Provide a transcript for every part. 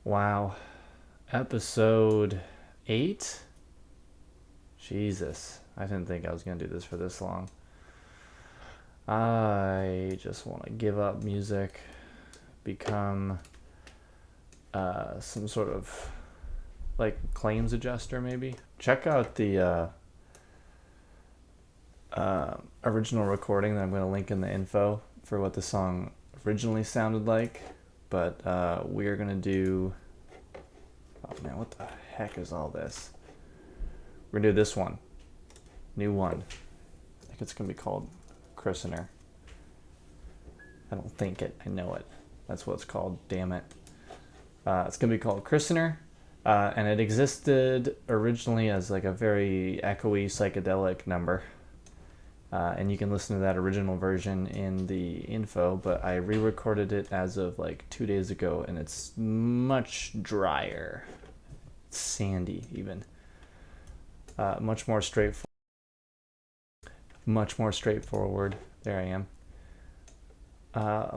Wow. Episode 8? Jesus. I didn't think I was going to do this for this long. I just want to give up music, become some sort of like claims adjuster maybe. Check out the original recording that I'm going to link in the info for what the song originally sounded like. But we're going to do... Oh man, what the heck is all this? We're going to do this one. New one. I think it's going to be called Christener. I don't think it. I know it. That's what it's called. Damn it. It's going to be called Christener. And it existed originally as like a very echoey psychedelic number. And you can listen to that original version in the info, but I re-recorded it as of like 2 days ago, and it's much drier. It's sandy even. Much more straightforward. There I am.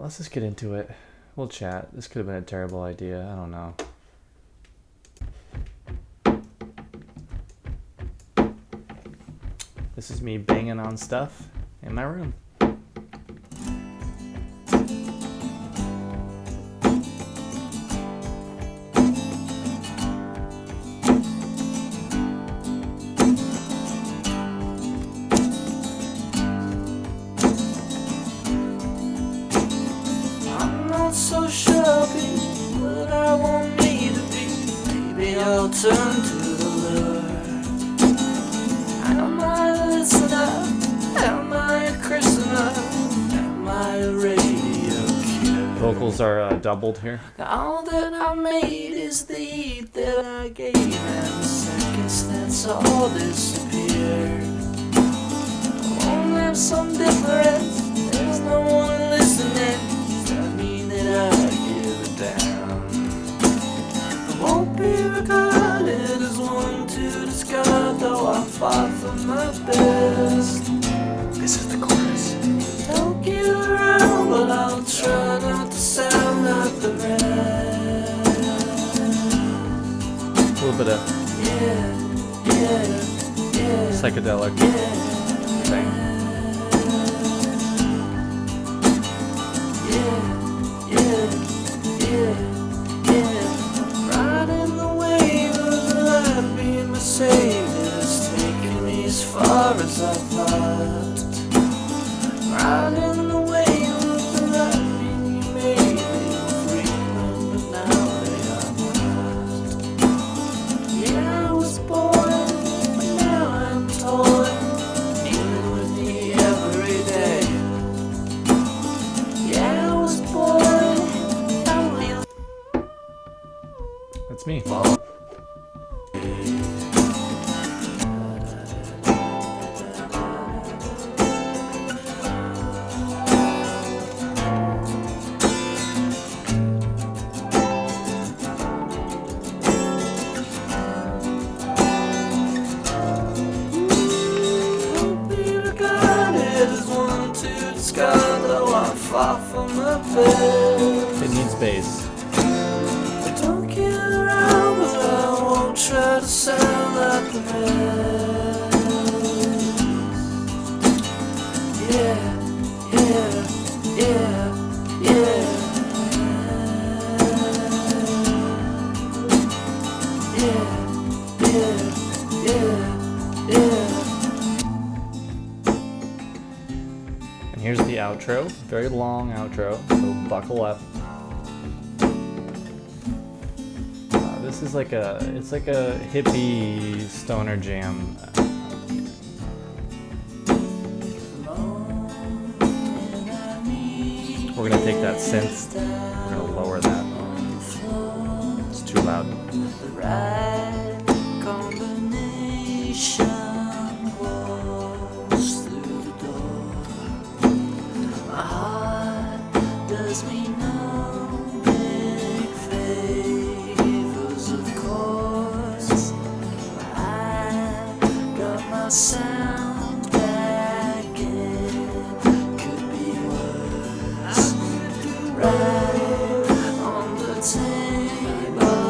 Let's just get into it. We'll chat. This could have been a terrible idea. I don't know. This is me banging on stuff in my room. I'm not so shabby, but I want me to be. Maybe I'll turn to the lure. Am I a listener? Am I a Christener? Am I a radio cure? Vocals are doubled here. All that I made is the heat that I gave, and the seconds that's all disappeared. I won't have some difference. There's no one listening. Does that mean that I give it down? I won't be regarded as one to discard, though I'm far from my best. This is the chorus. Don't get around, but I'll try not to sound like the rest. A little bit of psychedelic thing. Riding the wave of the life, being my savior's taking me as far as I thought. Riding the wave of the life, being you made me frequent, but now they are not. Yeah, I was born, but now I'm torn, dealing with me every day. Yeah, I was born, I really That's me. won't be regarded as one to discard, though I'm far from the best. It needs bass. I don't get around, but I won't try to sound like the rest. Yeah, yeah, yeah, yeah. And here's the outro. Very long outro, so buckle up. This is like it's like a hippie stoner jam. We're gonna take that synth, we're gonna lower that. It's too loud. The right combination walks through the door. My heart does me no big favors, of course. I got my sound back, it could be worse. Right on the table.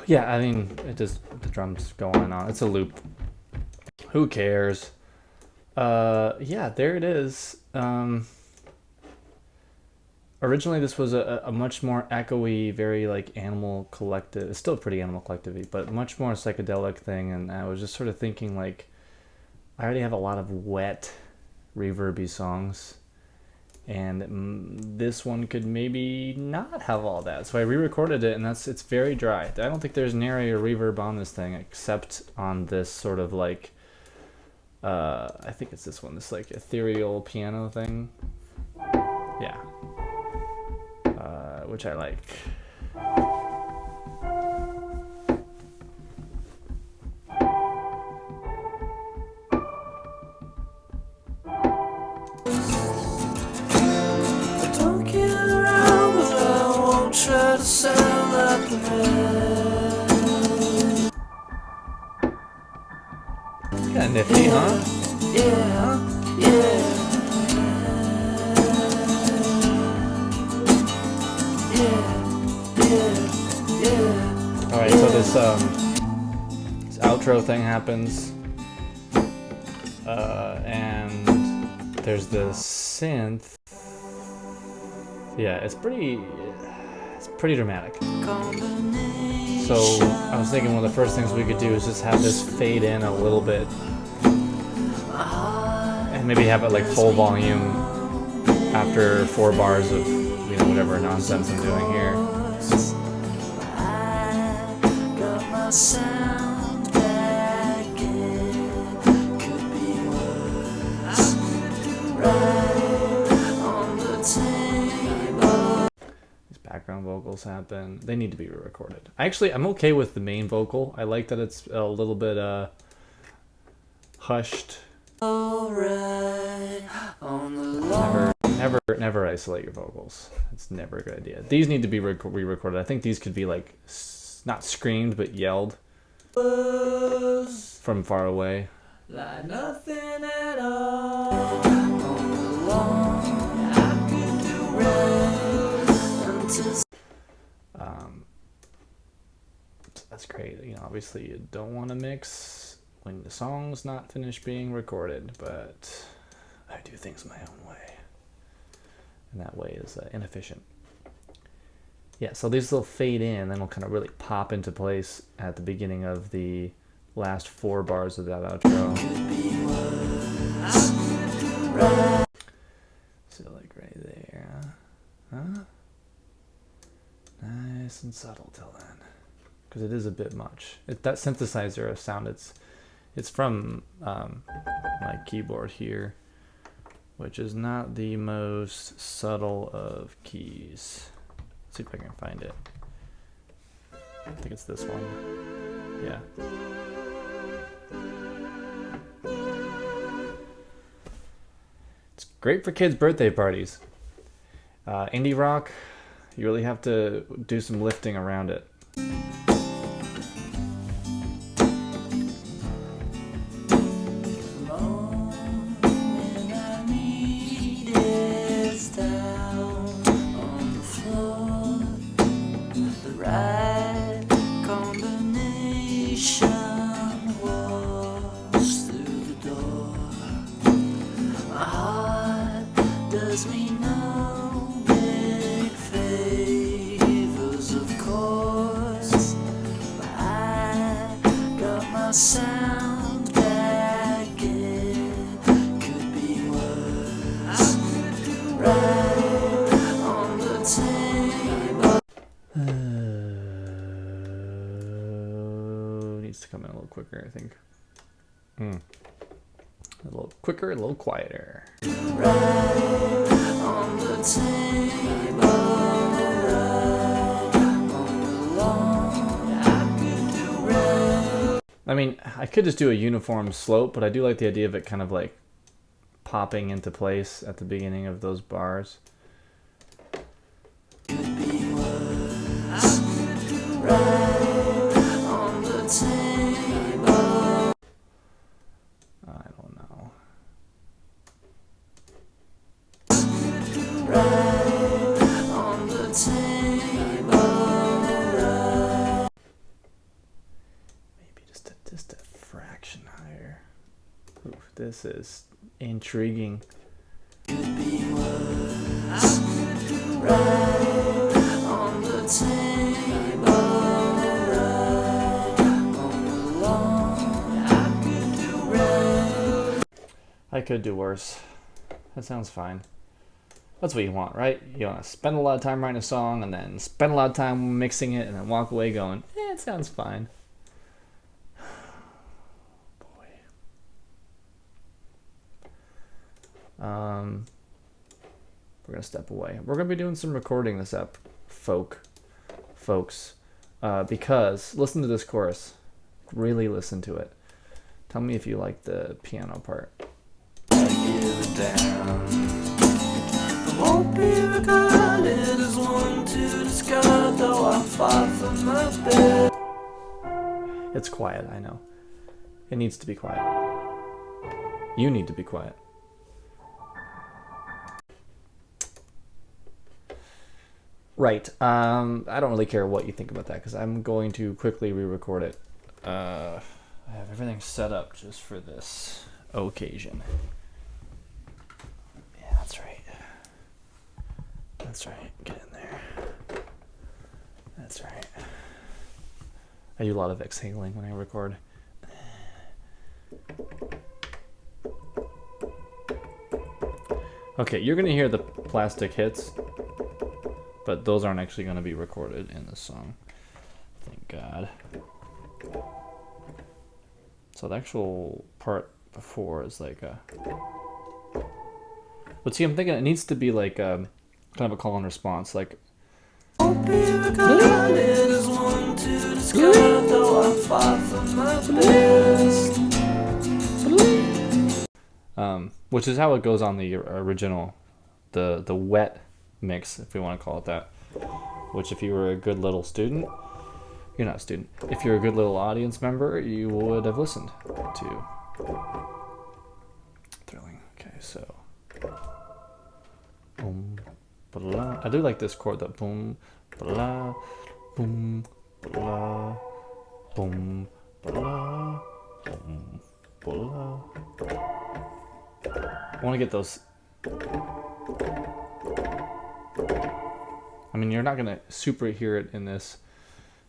Yeah, I mean, it just, the drums go on and on. It's a loop. Who cares? Yeah, there it is. Originally, this was a much more echoey, very like Animal Collective. It's still pretty Animal Collective-y, but much more psychedelic thing. And I was just sort of thinking, like, I already have a lot of wet, reverby songs, and this one could maybe not have all that. So I re-recorded it, and it's very dry. I don't think there's nary a reverb on this thing, except on this sort of like, I think it's this one, this like ethereal piano thing. Yeah. Which I like. Don't get around, but I won't try to sound like the man. Kinda nifty, huh? Yeah, yeah. Alright, so this outro thing happens, and there's this synth. Yeah, it's pretty dramatic. So I was thinking one of the first things we could do is just have this fade in a little bit, and maybe have it like full volume after 4 bars of, you know, whatever nonsense I'm doing here. Sound back in, could be worse, right on the table. These background vocals happen. They need to be re-recorded. I'm okay with the main vocal. I like that it's a little bit hushed. Alright, on the long. Never isolate your vocals. It's never a good idea. These need to be re-recorded. I think these could be like not screamed, but yelled from far away. Like nothing at all. On the long, I could do right until. So that's great. You know, obviously you don't want to mix when the song's not finished being recorded, but I do things my own way, and that way is inefficient. Yeah, so these will fade in, then will kind of really pop into place at the beginning of the last 4 bars of that outro. So like right there, huh? Nice and subtle till then, because it is a bit much. That synthesizer sound, it's from my keyboard here, which is not the most subtle of keys. See if I can find it. I think it's this one. Yeah. It's great for kids' birthday parties. Indie rock, you really have to do some lifting around it. Sound back in, could be worse, right on the table. Needs to come in a little quicker, I think. A little quicker, a little quieter. Right on the table, right on the lawn, I could do right. I mean, I could just do a uniform slope, but I do like the idea of it kind of like popping into place at the beginning of those bars. Could be worse, right on the table. I don't know. Right on the table, right. This is intriguing. Could be worse. Right on the table, right on the lawn. I could do right. I could do worse. That sounds fine. That's what you want, right? You want to spend a lot of time writing a song and then spend a lot of time mixing it and then walk away going, it sounds fine. Boy. We're going to step away. We're going to be doing some recording this up, folks. Because, listen to this chorus. Really listen to it. Tell me if you like the piano part. I give it down. I won't be regarded as one to discard, though I'm far from my bed. It's quiet, I know. It needs to be quiet. You need to be quiet. Right. I don't really care what you think about that because I'm going to quickly re-record it. I have everything set up just for this occasion. Yeah, that's right. That's right. Get in there. That's right. I do a lot of exhaling when I record. Okay, you're going to hear the plastic hits, but those aren't actually going to be recorded in this song. Thank God. So the actual part before is like a... But see, I'm thinking it needs to be like kind of a call and response, like... Won't be regarded as one to discard, though I'm far from my best. Which is how it goes on the original, the wet mix, if we want to call it that. Which, if you were a good little student, you're not a student. If you're a good little audience member, you would have listened to. Thrilling. Okay, so. Boom, ba-la. I do like this chord, that boom, ba-la, boom, ba-la, boom, ba-la, boom, ba-la. I want to get those. I mean, you're not going to super hear it in this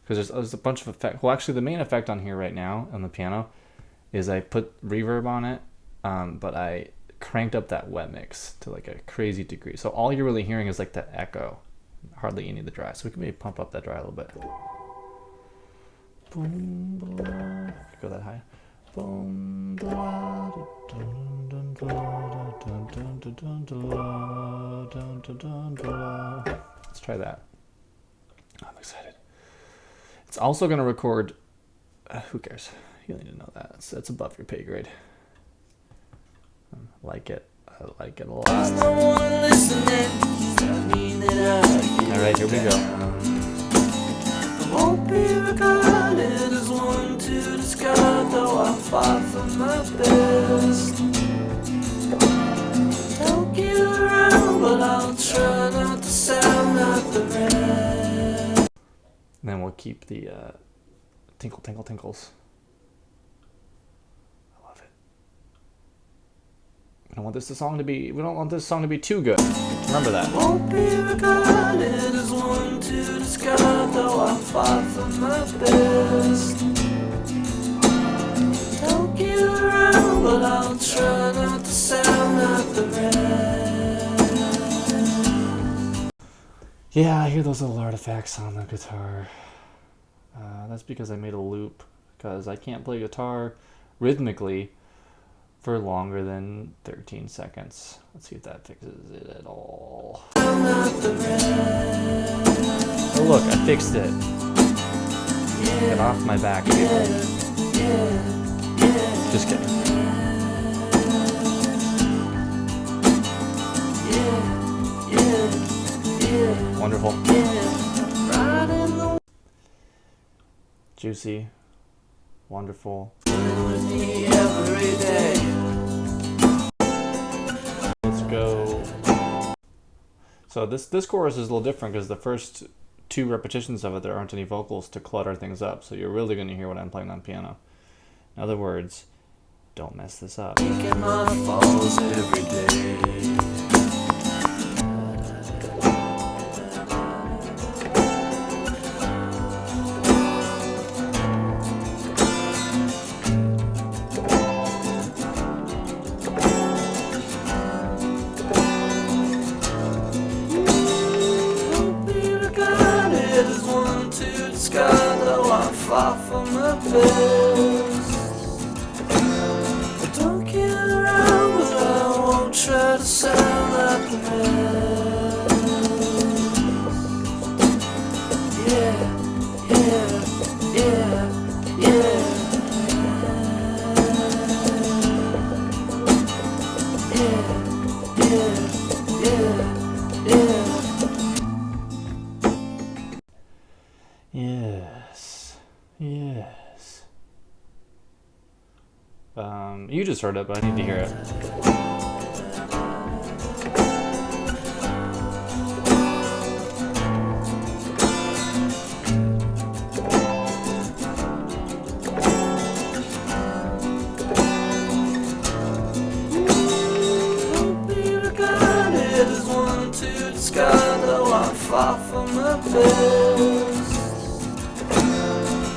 because there's a bunch of effects. Well, actually, the main effect on here right now on the piano is I put reverb on it, but I cranked up that wet mix to like a crazy degree. So all you're really hearing is like the echo, hardly any of the dry. So we can maybe pump up that dry a little bit. Boom, blah. Go that high. Boom, blah, dun, dun, blah, dun, dun, dun, dun, blah, dun, dun, dun, blah. Let's try that. I'm excited. It's also going to record. Who cares? You don't need to know that. It's above your pay grade. I like it. I like it a lot. There's no one listening. Tell me that I All right, here we go. I won't be regarded as one to discard, though I'm far from my best. Don't get around, but I'll try not to sound like the rest. And then we'll keep the tinkle, tinkle, tinkles. I love it. We don't want this song to be. We don't want this song to be too good. Remember that. Won't be regarded as one to discard, though I'm far from my best. Don't get around, but I'll try not to sound like the rest. Yeah, I hear those little artifacts on the guitar. That's because I made a loop, because I can't play guitar rhythmically for longer than 13 seconds. Let's see if that fixes it at all. Oh look, I fixed it. Get off my back, people. Just kidding. Wonderful. Juicy. Wonderful. Let's go. So this chorus is a little different because the first two repetitions of it, there aren't any vocals to clutter things up. So you're really going to hear what I'm playing on piano. In other words, Don't mess this up. Taking my falls every day. Though I'm far from the best, I don't get around, but I won't try to sound like the rest. Yeah, yeah, yeah, yeah. Yeah, yeah, yeah, yeah. Yes. Yes. You just heard it, but I need to hear it. Though I'm far from the best,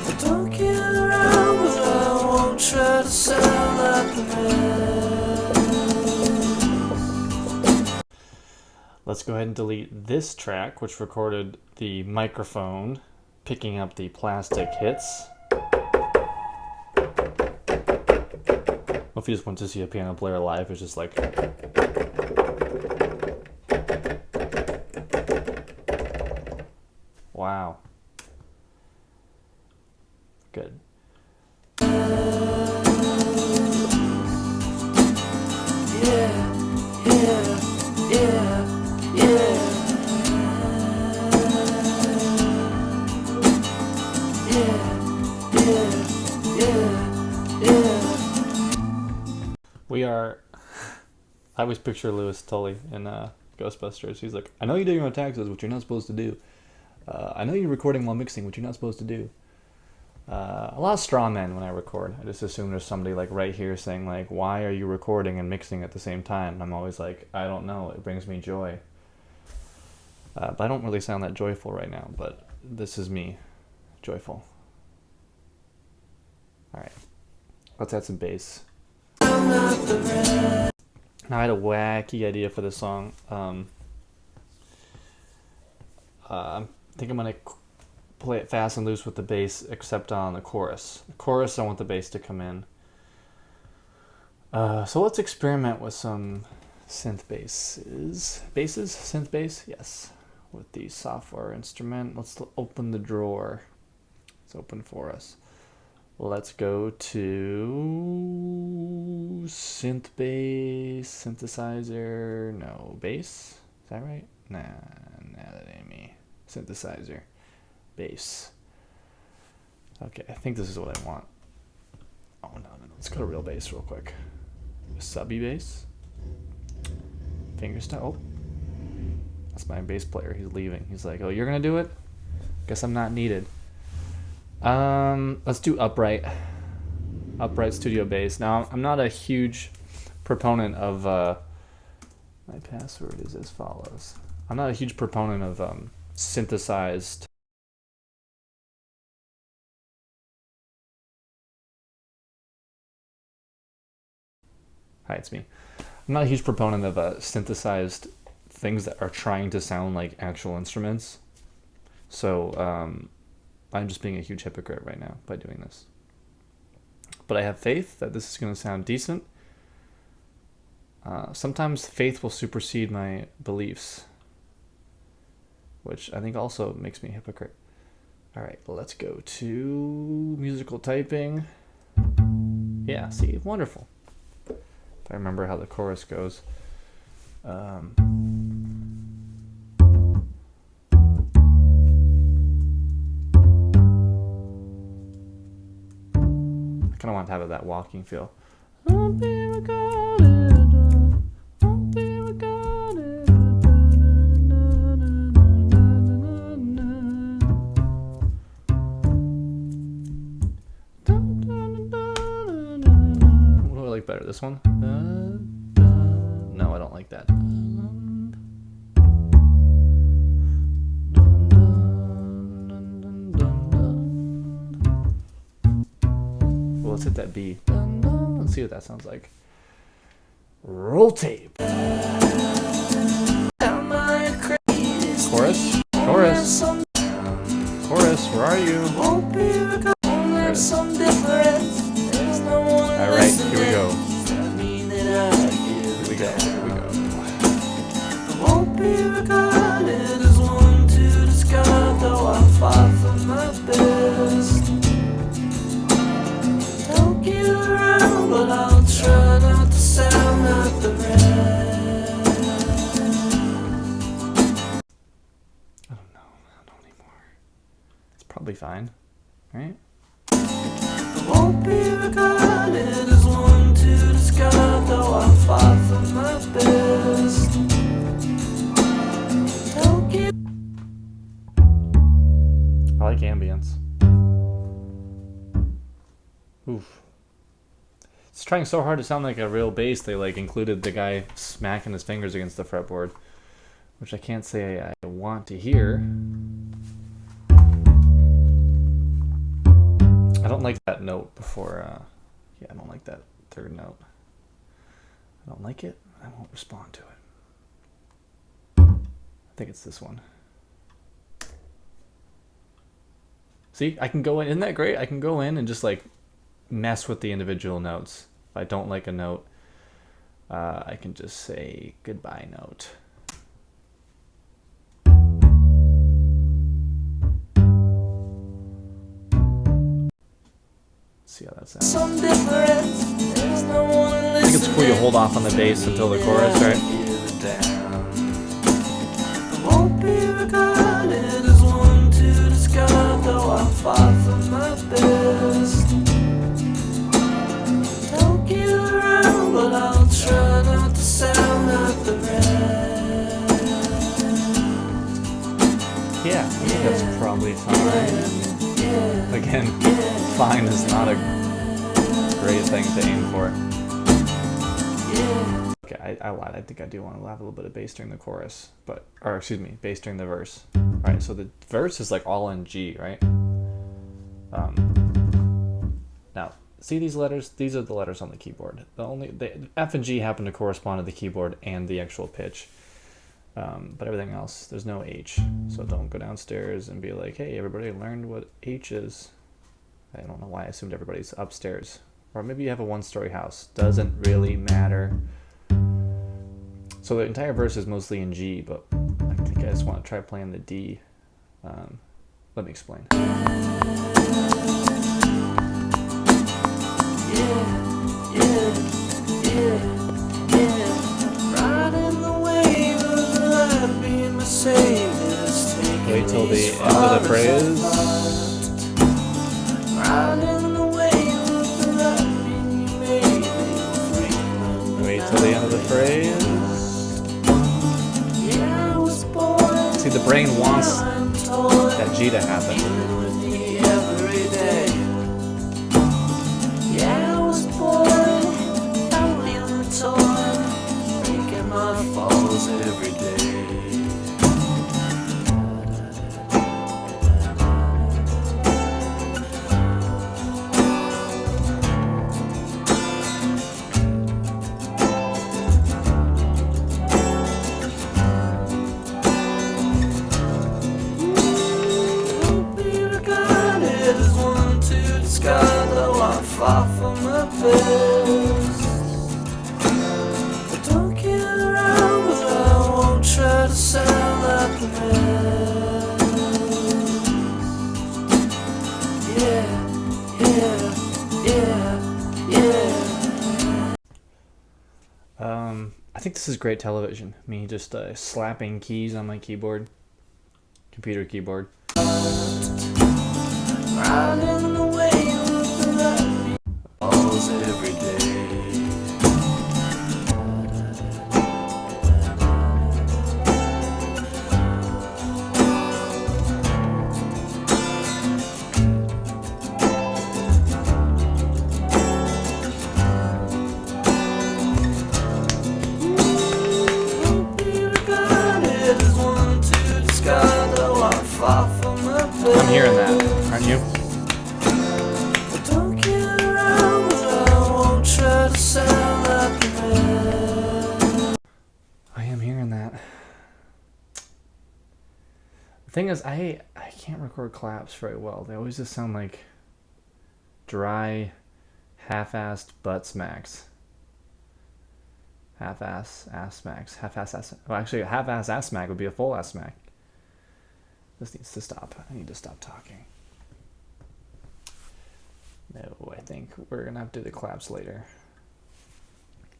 I don't get around, but I won't try to sound like the rest. Let's go ahead and delete this track, which recorded the microphone picking up the plastic hits. If you just want to see a piano player live, it's just like... Wow. Good. We are... I always picture Louis Tully in Ghostbusters. He's like, I know you're doing your own taxes, which you're not supposed to do. I know you're recording while mixing, which you're not supposed to do. A lot of straw men when I record. I just assume there's somebody like right here saying like, why are you recording and mixing at the same time? And I'm always like, I don't know. It brings me joy. But I don't really sound that joyful right now, but this is me. Joyful. Alright. Let's add some bass. Now I had a wacky idea for this song. I think I'm going to play it fast and loose with the bass, except on the chorus. The chorus, I want the bass to come in. So let's experiment with some synth basses. Basses? Synth bass? Yes. With the software instrument. Let's open the drawer. It's open for us. Let's go to synth bass, synthesizer, no, bass? Is that right? Nah, that ain't me. Synthesizer, bass. Okay, I think this is what I want. Oh, no. Let's go to real bass real quick. Subby bass. Fingerstyle. Oh, that's my bass player. He's leaving. He's like, oh, you're going to do it? Guess I'm not needed. Let's do upright studio bass. Now, I'm not a huge proponent of, my password is as follows. I'm not a huge proponent of, synthesized. Hi, it's me. I'm not a huge proponent of, synthesized things that are trying to sound like actual instruments. So, I'm just being a huge hypocrite right now by doing this. But I have faith that this is going to sound decent. Sometimes faith will supersede my beliefs, which I think also makes me a hypocrite. All right, let's go to musical typing. Yeah, see, wonderful. If I remember how the chorus goes. I kind of want to have that walking feel. I'll be regarded, I'll be regarded. What do I This one? No, I don't like that. Well, let's hit that B. Let's see what that sounds like. Roll tape. Chorus? Chorus? Chorus, where are you? Alright, here we go. Here we go, here we go. Won't be regarded as one to discard, though I fought for my best. Don't get around, but I'll try not to sound like the rest. I don't know anymore. It's probably fine, right? Won't be regarded as one to discard, though I fought for my best. Don't get I like ambience. Oof. It's trying so hard to sound like a real bass, they like included the guy smacking his fingers against the fretboard, which I can't say I want to hear. I don't like that note before, yeah, I don't like that third note. I don't like it, I won't respond to it. I think it's this one. See, I can go in, isn't that great? I can go in and just like mess with the individual notes. If I don't like a note, I can just say goodbye note. See how that sounds. some difference. There's no one I think it's cool you hold off on the bass until the chorus, right? Won't be regarded as one to discard, though I fought for my best. Don't get around, but I'll try not to sound like the rest. Yeah, I think that's probably fine. Again, fine is not a great thing to aim for. Okay, I lied. I think I do want to have a little bit of bass during the chorus, or excuse me, bass during the verse. All right, so the verse is like all in G, right? Now, see these letters? These are the letters on the keyboard. The F and G happen to correspond to the keyboard and the actual pitch. But everything else, there's no H. So don't go downstairs and be like, hey, everybody learned what H is. I don't know why I assumed everybody's upstairs. Or maybe you have a one-story house. Doesn't really matter. So the entire verse is mostly in G, but I think I just want to try playing the D. Let me explain. Wait till the end of the phrase. Wait till the end of the phrase. See, the brain wants that G to happen. Every day. Far from my best. But don't get around, but I won't try to sound like the rest. I think this is great television. Me just slapping keys on my keyboard, computer keyboard. Riding away with the light falls every day. far from the bed. I'm hearing that, aren't you? Don't get around, but I won't try to sound like a man. I am hearing that. The thing is, I can't record claps very well. They always just sound like dry, half-assed butt smacks. Half-ass ass smacks. Half-ass ass. Well, actually, a half-ass ass smack would be a full ass smack. This needs to stop. I need to stop talking. No, I think we're gonna have to do the claps later.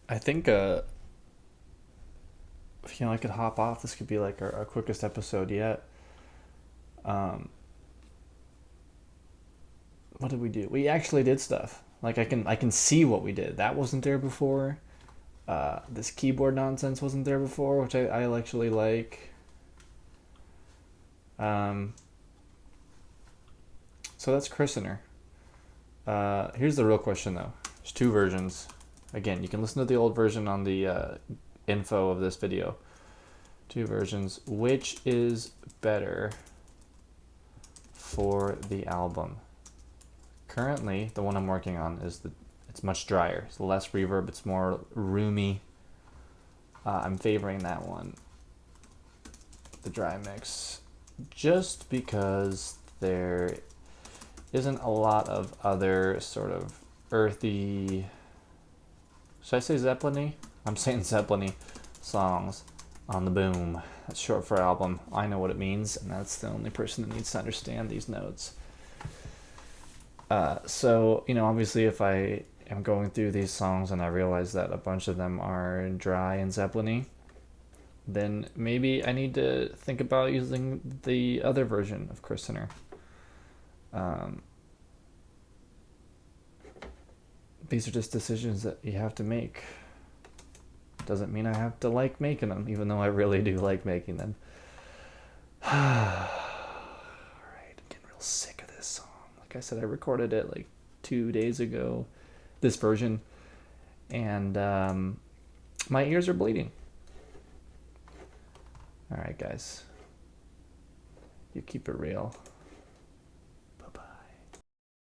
I think if I could hop off, this could be like our quickest episode yet. What did we do? We actually did stuff. Like I can see what we did. That wasn't there before. This keyboard nonsense wasn't there before, which I actually like. So that's Christener. Here's the real question though. There's two versions. Again, you can listen to the old version on the info of this video. Two versions. Which is better for the album? Currently, the one I'm working on is it's much drier. It's less reverb. It's more roomy. I'm favoring that one, the dry mix, just because there isn't a lot of other sort of earthy, should I say Zeppelin-y? I'm saying Zeppelin-y songs on the boom. That's short for album. I know what it means, and that's the only person that needs to understand these notes. So, obviously if I am going through these songs and I realize that a bunch of them are dry and Zeppelin-y, then maybe I need to think about using the other version of Christener. These are just decisions that you have to make. Doesn't mean I have to like making them, even though I really do like making them. Alright, I'm getting real sick of this song. Like I said, I recorded it like 2 days ago, this version, and my ears are bleeding. Alright guys, you keep it real.